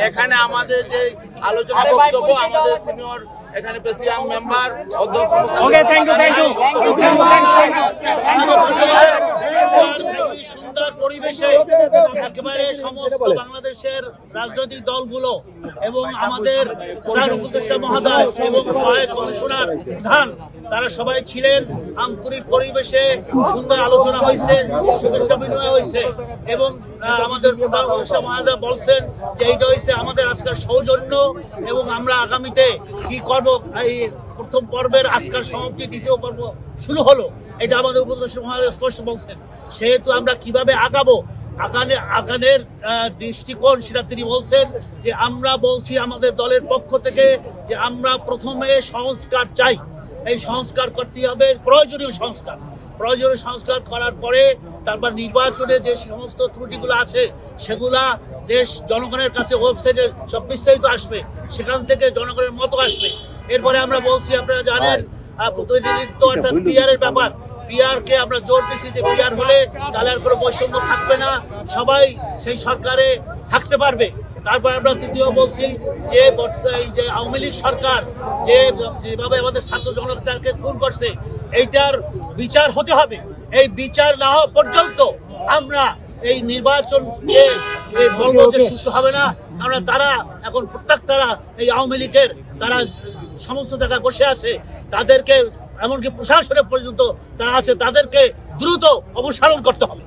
এখানে আমাদের যে আলোচনা বক্তব্য আমাদের সিনিয়র এখানে প্রেসিডিয়াম মেম্বার অধ্যক্ষ সুন্দর পরিবেশে একেবারে সমস্ত বাংলাদেশের রাজনৈতিক দলগুলো এবং আমাদের প্রধান উপদেষ্টা মহোদয় এবং সহায়ক কমিশনার প্রধান তারা সবাই ছিলেন। আন্তরিক পরিবেশে সুন্দর আলোচনা হয়েছে, শুভেচ্ছা বিনিময় হয়েছে এবং আমাদের প্রধান উপদেষ্টা মহোদয় বলছেন যে এইটা হয়েছে আমাদের আজকের সৌজন্য এবং আমরা আগামীতে কি করব। এই প্রথম পর্বের আজকের সমাপ্তি, দ্বিতীয় পর্ব শুরু হলো, এটা আমাদের উপদেষ্টা মহোদয় স্পষ্ট বলছেন। সেহেতু আমরা কিভাবে আগাবো, আগানের দৃষ্টিকোণ সেটা তিনি বলছেন যে আমরা বলছি আমাদের দলের পক্ষ থেকে যে আমরা প্রথমে সংস্কার চাই। এই সংস্কার করতে হবে, প্রয়োজনীয় সংস্কার করার পরে তারপর নির্বাচনে যে সমস্ত ত্রুটিগুলো আছে সেগুলা দেশ জনগণের কাছে ওয়েবসাইটে সব বিস্তারিত আসবে, সেখান থেকে জনগণের মতো আসবে। এরপরে আমরা বলছি, আপনারা জানেন প্রতিনিধিত্ব অর্থাৎ পিআর এর ব্যাপার, পিআর কে আমরা জোর দিচ্ছি যে পিআর হলে তাহলে আর কোনো বৈষম্য থাকবে না, সবাই সেই সরকারে থাকতে পারবে। তারপর আমরা তৃতীয় বলছি যে এই যে আওয়ামী লীগ সরকার যেভাবে আমাদের ছাত্র জনতাকে খুন করছে এইটার বিচার হতে হবে। এই বিচার না হওয়া পর্যন্ত আমরা এই নির্বাচনকে বলবো যে সুষ্ঠু হবে না। আমরা তারা এখন প্রত্যেকটা এই আওয়ামী লীগের তারা সমস্ত জায়গায় বসে আছে, তাদেরকে এমনকি প্রশাসনের পর্যন্ত তারা আছে, তাদেরকে দ্রুত অপসারণ করতে হবে।